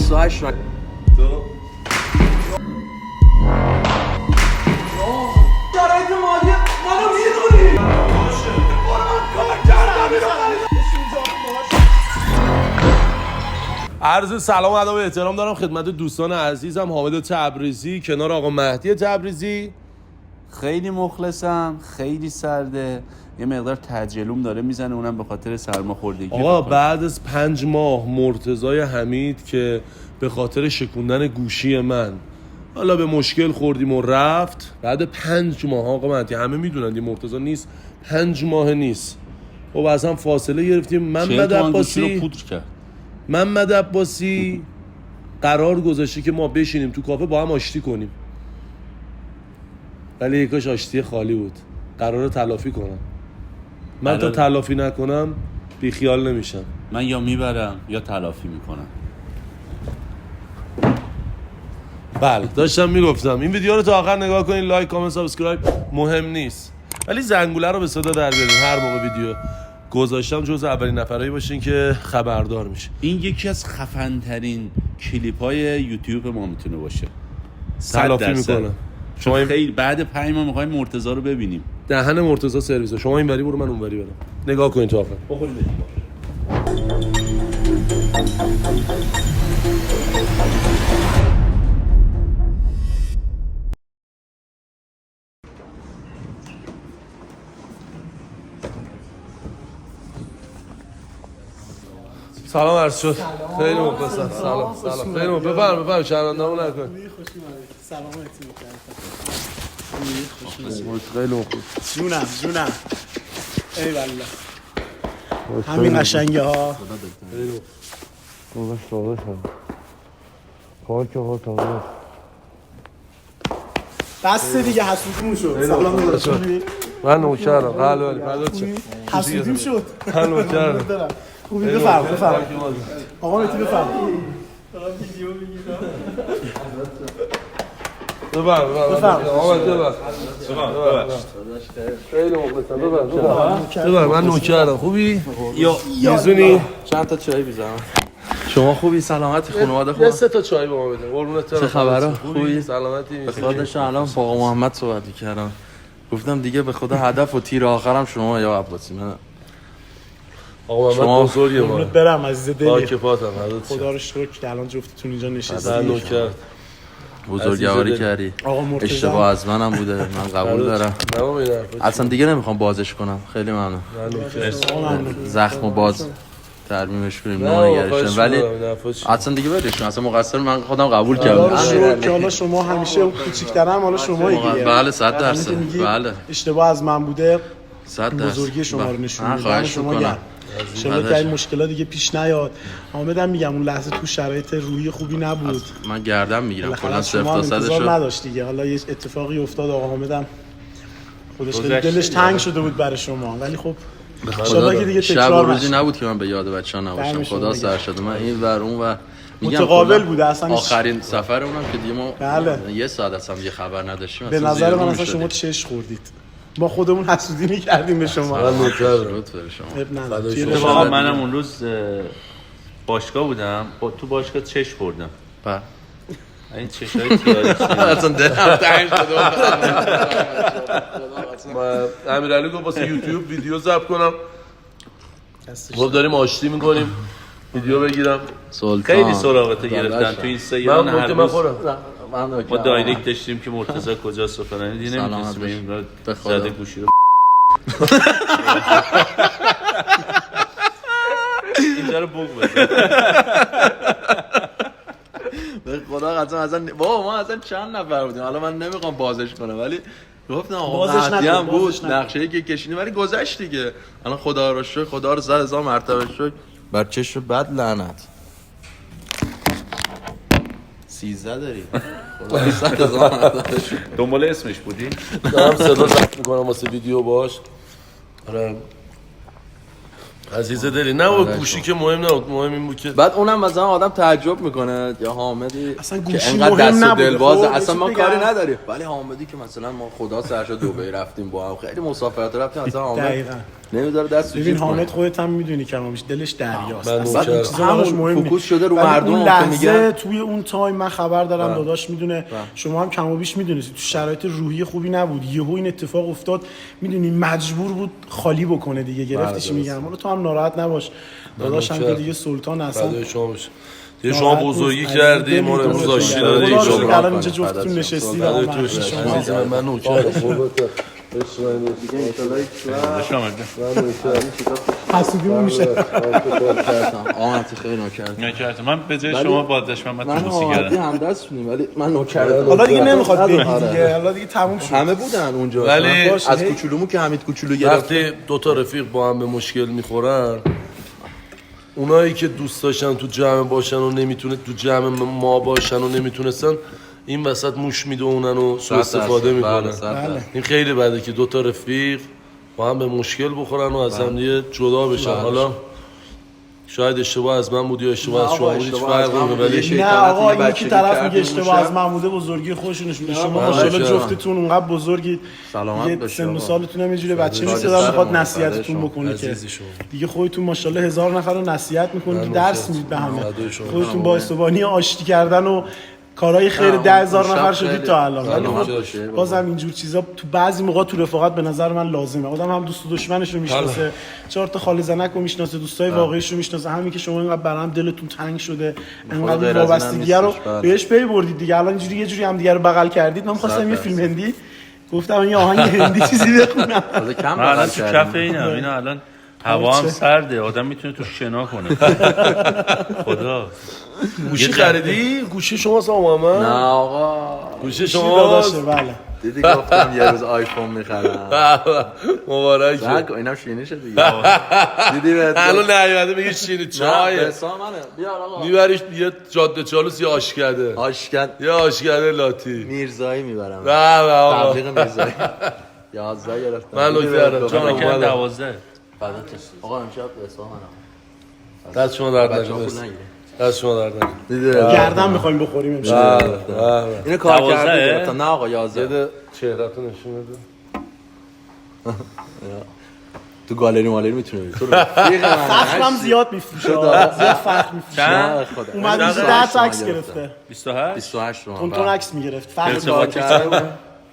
28 رنگ. شرایط مالی منو میدونی. باشه برو من کار کردم. عرض سلام و ادب و احترام دارم خدمت دوستان عزیزم. حامد تبریزی کنار آقا مهدی تبریزی. خیلی مخلصم، خیلی سرده، یه مقدار تجلوم داره میزنه، اونم به خاطر سرماخوردگی. آقا بعد از 5 ماه مرتضای حمید که به خاطر شکوندن گوشی من حالا به مشکل خوردیم و رفت، بعد 5 ماه آقا مهدی همه میدونن دی مرتضی نیست، 5 ماه نیست. خب اصلا فاصله گرفتیم. محمد عباسی قرار گذاشته که ما بشینیم تو کافه با هم آشتی کنیم، ولی یکاش آشتی خالی بود. قراره تلافی کنم. من تا تلافی نکنم بیخیال نمیشم. من یا میبرم یا تلافی میکنم. بله داشتم میگفتم این ویدیو رو تا آخر نگاه کنین، لایک کامنت سابسکرایب مهم نیست، ولی زنگوله رو به صدا در بیارین. هر موقع ویدیو گذاشتم جز اولین نفرایی باشین که خبردار میشه. این یکی از خفن ترین کلیپ های یوتیوب ما میتونه باشه. تلافی میکنم. شما خیلی بعد 5 ماه میخوایم مرتضی رو ببینیم. دهن مرتضی سرویسه. شما اینوری برو من اونوری برم. نگاه کنین تا آخر. بخورید بریم. سلام عرض شد. خیلی مخلصم. سلام. خیلی مخلصم. بفرم شهراندامون نکن. خوشی اومدید. سلامتی می‌کنم. خیلی مخلصم. جونم. ای والله. همین قشنگه ها. خیلی مخلصم. کار. بس دیگه حسودیمون شد. سلام داداش. من نوکرم. بله فدات شم. حسودیم شد. من نوکرم. خوبی بفرم. آقا میتی بفرم. دارم ویدیو میگیرم. خیلی مخلصم. من نوکرم. خوبی؟ میزونی؟ چند تا چای بیزنم. شما خوبی؟ سلامتی؟ خانواده خوبه؟ یه 3 تا چای به ما بده. قربونت. چه خبره؟ خوبی؟ سلامتی؟ به خدا داشتم الان با آقا محمد صحبت می‌کردم. گفتم دیگه به خدا هدف و تیر آخرم شما یا عباسی. من آقا محمد بزرگه ما. قربونت برم عزیز دلی. پاک پاتم. خدا رو شکر که الان جفتتون اینجا نشستید. نوکر. بزرگواری کردی. آقا مرتضی اشتباه از منم بوده. من قبول دارم. اصلا دیگه نمیخوام بازش کنم. خیلی ممنون. زخمو باز ترمیمش کنیم نگرشتم، ولی اصلا دیگه برشون اصلا مقصر من خودم قبول کردم. که حالا شما همیشه کوچیک‌ترم، حالا شما دیگه. بله 100%. بله اشتباه از من بوده. 100%. بزرگی شما رو نشون میده. خواهش شما می‌کنم. انشالله که این مشکلات دیگه پیش نیاد. حامدم میگم اون لحظه تو شرایط روحی خوبی نبود. من گردن میگیرم کلا 0 شما تا 100 شو نداشت دیگه. حالا یه اتفاقی افتاد، آقا حامدم خودش دلش تنگ شده بود برای شما، ولی خب انشالله که دیگه شب و تکرار روزی نشه. نبود که من به یاد بچه‌ها نباشم. خدا سر شده من این ور اون و میگم متقابل بوده اصلا. آخرین سفر اونم که دیگه ما بله. یه ساعت اصلا یه خبر نداشتیم. به نظر من اصلا شما چش خوردید. ما خودمون حسودی می‌کردیم به شما. اتفاقا منم اون روز باشگاه بودم، تو باشگاه چش خوردم. این چشای تیاریکی اصلا دلم تنگ شده. امیرعلی گفت واسه یوتیوب ویدیو ضبط کنم. گفت داریم آشتی میکنیم ویدیو بگیرم. خیلی سراغت گرفتن تو این سیان هر روز. ما دایرکت داشتیم که مرتضی کجاست و فلان، دیگه نمی‌تونستیم این زده گوشی رو اینجا رو بوق بزن. به خدا اصلا بابا ما اصلا چند نفر بودیم، حالا من نمیخوام بازش کنم، ولی گفتم آقا مهدی هم بود نقشه‌ای که کشیدی، ولی گذشت دیگه. الان خدا رو شکر، خدا رو 100,000 مرتبه شکر. بچه‌ش رو بد لعنت 13 داری. خدا 100,000 مرتبه شکر. دنبال اسمش بودی؟ دارم صدا ضبط میکنم واسه ویدیو باش. آره عزیز دلی نه و گوشی که مهم نبود، مهم این بود که بعد اونم مثلا آدم تعجب میکنه یا حامدی اصلا که گوشی انقدر مهم دست و نبوده. دلباز، خب، اصلا ما بگم. کاری نداریم، ولی حامدی که مثلا ما خدا سرشو دبی رفتیم با هم، خیلی مسافرت رفتیم، مثلا حامد نمیذاره دست ببین حامد خودت هم میدونی کمامیش دلش دریاست. بعد این چیزا براش مهم فوکوس شده رو مردم اون لحظه توی اون تایم من خبر دارم داداش میدونه، شما هم کمابیش میدونید تو شرایط روحی خوبی نبود، یهو این اتفاق افتاد، میدونی مجبور بود خالی بکنه دیگه. گرفتی چی میگم؟ حالا تو هم ناراحت نباش داداش، هم که دیگه سلطان اصلا دیگه شما بزرگی کردی ما رو امروز آشتی دادی. الان اینجا جفتتون نشستید من نوکرم. حسودیمون میشه. آمدی خیلی نکرد. من به جای شما بادش من توسی کردم. من همدست بودیم ولی من نکردم. حالا دیگه نمیخواد بگی دیگه، حالا دیگه تموم شد. همه بودن اونجا ولی از کوچولومو که حمید کوچولو گرفت. وقتی دو تا رفیق با هم به مشکل میخورن، اونایی که دوست داشتن تو جمع باشن و نمیتونه تو جمع ما باشن و نمیتونستن، این وسط موش میدونن و سوء استفاده میکنن. این خیلی بده که دو تا رفیق با هم به مشکل بخورن و از هم دیگه جدا بشن. حالا شاید اشتباه از من بود یا اشتباه از شما بود، هیچ فرقی نمیکنه. ولی نه آقا این که طرف میگه اشتباه از محموده، بزرگی خودشونش میگه. شما ماشاءالله جفتتون اونقدر بزرگید، یه سن و سالتون هم یه جوری بچه نیست که میخواد نصیحتتون بکنه که دیگه خودتون ماشاءالله 1000 نفر رو نصیحت میکنید، درس میدید به همه. خودتون با استوانی آشتی کردن و کارهای خیر 10,000 نفر شدید تا الان. ولی بازم اینجور چیزا تو بعضی موقع تو رفاقت به نظر من لازمه. آدم هم دوست و دشمنش رو میشناسه، 4 تا خاله زنک رو میشناسه، دوستای واقعیش رو میشناسه. همین که شما اینقدر برام دلتون تنگ شده، اینقدر وابستگی رو بهش پی بردید دیگه، الان اینجوری یه جوری هم دیگه رو بغل کردید. من خواستم یه فیلم هندی، گفتم یه آهنگ هندی چیزی بخونم. من الان تو کف اینا الان هوا هم سرده، آدم میتونه تو شنا کنه. خدا گوشی خریدی؟ گوشی شما محمد؟ نه آقا گوشی شما بله. دیدی گفتم یه روز آیفون میخرم. مبارک شه. اینم شینی شد دیگه. دیدی الان نیومده میگه شینی چای. بیار آقا. میبریش یه جاده چالوس یا آشکده. یا آشکده لاتی. میرزایی میبرم. بله آقا. تبلیغ میرزایی. 11 گرفتم. من نکردم. چون اومد 12. آقا امشب حساب منم. دست شما درد نکنه. دست شما درد نکنه. دیدی گردن می‌خوایم بخوریم امشب. اینو کار کردی. نه آقا 11. چهرهتون نشون بده. تو گالری مالری میتونه بری. تو فخرم زیاد میفروشه. زیاد فخر میفروشه. اومد 10 تا عکس گرفته. 28 تومن. تون عکس میگرفت. فخر کرده.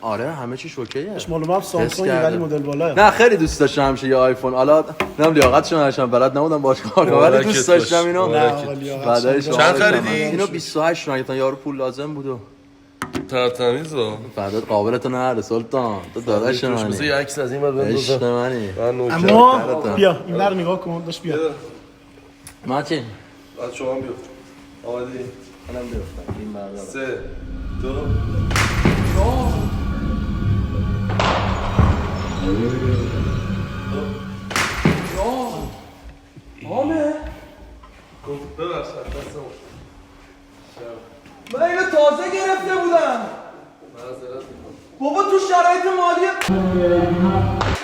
آره همه چیش اوکیه. مال ما هم سامسونگ ولی مدل بالاه. نه خیلی دوست داشتم همیشه یه آیفون. حالا نمیدونم لیاقتشون نشم بلد نبودم باش کار کنم، ولی دوست داشتم اینو. چند خریدی؟ اینو 28 تومن. یارو پول لازم بود و تمیزه. فردات قابلت نره سلطان. تو داداش منی. بذار یه عکس از این بعد بندازم. عشق منی. اما بیا اینور نگاه کن داش بیا. ماچین. بعد شما بیا. آمادی؟ منم بیفتم. این بردار. 3 2 من اینو تازه گرفته بودم. بابا تو شرایط مالی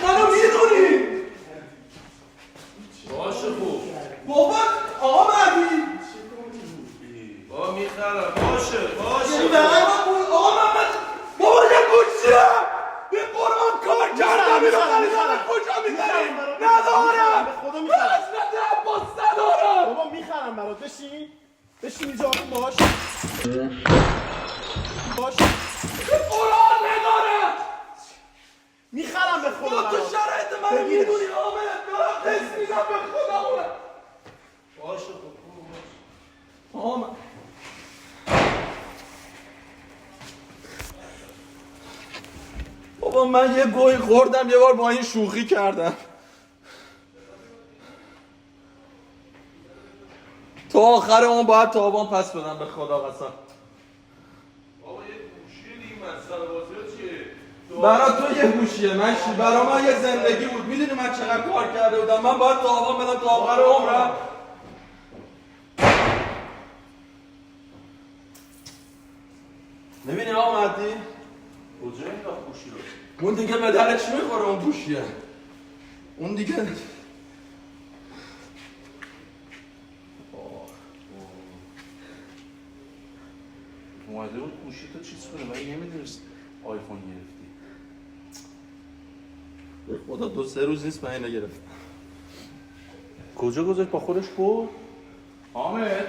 منو میدونی. باشه خوب. بابا آقا مهدی بابا میخرم. باشه آقا محمد بابا یه گوشیه به قرآن کار کردم اینو خریدم. کجا می‌بری؟ ندارم. خدا می‌خرم. حضرت عباس ندارم. بابا می‌خرم برات. بشین اینجا آروم باش. به قرآن ندارم. می‌خرم به خدا. تو شرایط منو میدونی آمد. دارم قسط میدم به خدا. باشه خوب. آمد. بابا من یه گوی خوردم یه بار با این شوخی کردم. تا آخر اون باید تاوان پس بدم به خدا قسم. بابا یه گوشی دیگه مسئله واسه چیه؟ برای تو یه گوشیه من برای من یه زندگی بود. میدونی من چقدر کار کرده بودم. من باید تاوان بدم تا آخر عمرم. میبینی آقا مهدی؟ کجا این گوشی رو؟ اون دیگه به درش میخوره اون گوشیه. اون دیگه اومده بود گوشی تو چیز کنه ولی نمیدونست آیفون گرفتی. خدا 2-3 روز نیست من اینو گرفتم. کجا گذاشت با خودش برد؟ حامد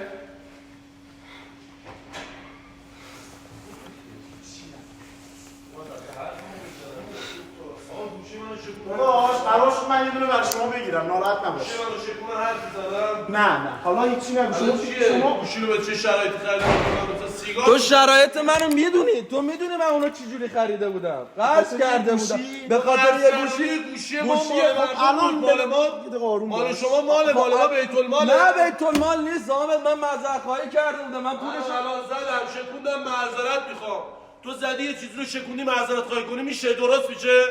باش قرار شد من یه دونه برای شما بگیرم ناراحت نباش. نه حالا هیچی نگو. شما گوشی رو به چه شرایطی خریدم؟ تو شرایط منو میدونی، تو میدونی من اونو چجوری خریده بودم، قرض کرده بودم به خاطر یه گوشی ما الان مال ما مال شما مال ما بیت المال. نه بیت المال نیست حامد، من معذرت خواهی کرده بودم، من پولش الان زدم شکوندم معذرت میخوام. تو زدی یه چیزی رو شکوندی معذرت خواهی کنی میشه درست میشه؟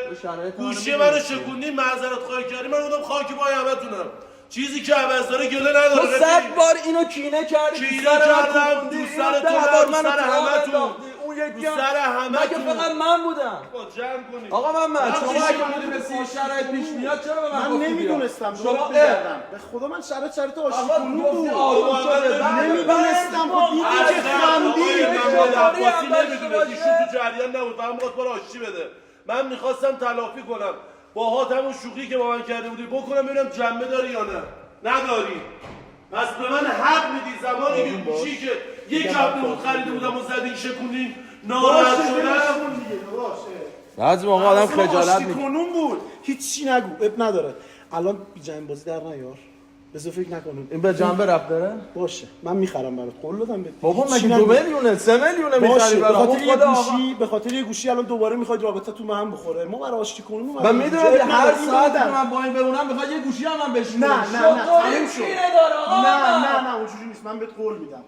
گوشی منو شکوندی معذرت خواهی کردی من بودم خاک پای همتونم. چیزی که عوض داره گله نداره. تو 100 بار اینو کینه کردی، کینه کردم تو سر تو، تو سر همتون، اون یکی تو سر همتون. مگه فقط من بودم؟ جمع کنید. آقا محمد شما اگه بودی به این شرایط پیش میاد چرا به من گفتی؟ نمیدونستم شما بگردم به خدا من شرایط آشتی کنون بود. نمیدونستم خب دیدی که خندید. عباسی نمیدونستی شو تو جریان نبود فهم باید بار آشتی بده. من میخواستم تلافی کنم با همون شوخی که با من کرده بودی بکنم ببینم جنبه داری یا نه. نداری. پس به من حق میدی زمانی که گوشی که یک هفته بود خریده بودم و زدین شکونین ناراحت شدم. بعضی موقع آدم خجالت میکنه. کنون بود هیچی نگو اب نداره. الان بی جنب بازی در نیار. بذار فکر نکنیم این به جنبه رفت داره؟ باشه من میخرم برات قول دادم بهت. بابا مگه 2 میلیونه 3 میلیونه میخری به برام؟ خاطر یه گوشی به خاطر یه گوشی الان دوباره میخواید رابطه تو هم بخوره. ما برای آشتی کنون من میدونم هر ساعت که من با این بمونم میخواد یه گوشی هم من بهش نه تموم شد. نه اونجوری نیست من بهت قول میدم.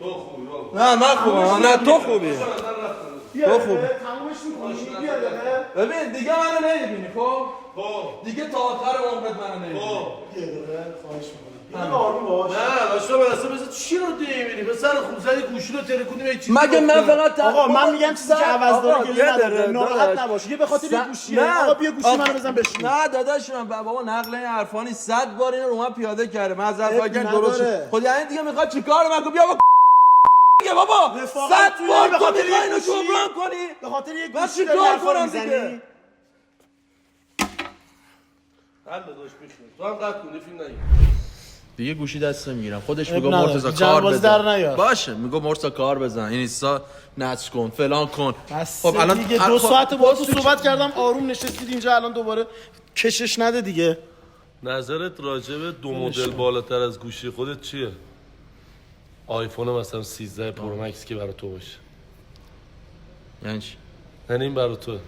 تو خوبی. نه من خوبم. نه تو خوبی. تو خوبی. تمومش می‌کنی بیا دیگه. ببین دیگه منو نمیبینی خب؟ دیگه تا آخر عمرت منو نمیبینی. یه دقیقه خواهش می‌کنم. یه آروم باش. نه باشا برسه بذار چی رو نمیبینی؟ پسر خوب زدی گوشی رو ترکوندی به چیزی. مگه من فقط آقا من میگم چیزی که عوض داره گله نداره. ناراحت نباش. یه به خاطر یه گوشیه. آقا بیا گوشی منو بزن بشین. نه داداش من بابا نقل این حرفانی 100 بار اینو رو من پیاده کرده. معذرت خواهی درست. خود یعنی دیگه میخواد چیکار من بیا دیگه بابا 100 بار به خاطر اینو جبران کنی. به خاطر یه من گوشی چیکار کنم دیگه؟ حل داشت میخوام. تو هم قد کنی فیلم نگیر. دیگه گوشی دست نمیگیرم. خودش میگه مرتضی کار بزن. باشه میگه مرتضی کار بزن. این اینستا نصب کن فلان کن. خب الان دیگه 2 ساعت با تو صحبت کردم آروم نشستید اینجا الان دوباره کشش نده دیگه. نظرت راجع به 2 مدل بالاتر از گوشی خودت چیه؟ آیفون مثلا 13 پرو مکس که برای تو باشه. یعنی چی؟ یعنی این برای تو.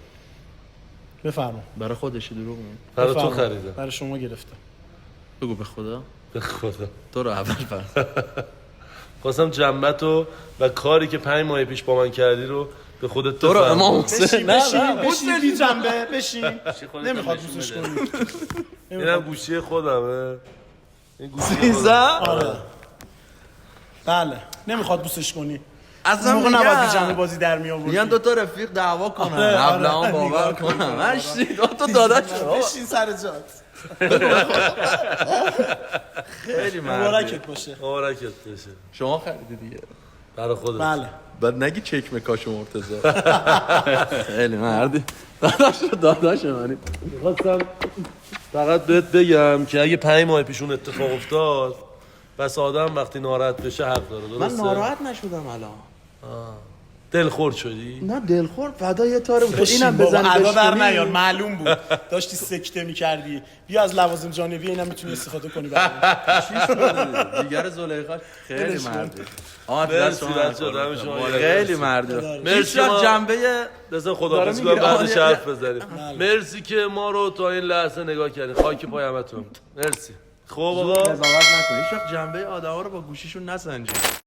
بفرما. برای خودشه دروغ میگه. برای تو خریدم. برای شما گرفتم. بگو به خدا. به خدا. تو رو اول فرض. خواستم جنبتو و کاری که 5 ماه پیش با من کردی رو به خودت تو رو امام حسین. بشین بی جنبه بشین. نمیخواد دوستش کنی. اینم گوشی خودمه. این گوشی 13 آره. بله نمیخواد دوستش کنی. اصلا موقع نباید بی جنبه بازی در می آوردی. میگن 2 تا رفیق دعوا کنن. ابلهان باور کنن. ماشی 2 تا داداش. بشین سر جات. خیلی مبارکت باشه. مبارکت باشه. شما خریدی دیگه. برای خودت. بله. بعد نگی چک مکاش مرتضی. خیلی مردی. داداش منی. می‌خواستم فقط بهت بگم که اگه 5 ماه پیش اون اتفاق افتاد بس آدم وقتی ناراحت بشه حق داره. درسته؟ من ناراحت نشدم الان. دلخورد شدی؟ نه دلخورد فدا یه تاره بود. اینم بزن ادا در نیار معلوم بود داشتی سکته می‌کردی. بیا از لوازم جانبی اینم میتونی استفاده کنی بعد. دیگر زلیخا خیلی مردی. مرسی خیلی مردی. مرسی جنبه دست خداحافظی کنم بعدش حرف بزنیم. مرسی که ما رو تا این لحظه نگاه کردین. خاک پای همتون. مرسی. خب آقا قضاوت نکنید. هیچ وقت جنبه آدم‌ها رو با گوشیشون نسنجید.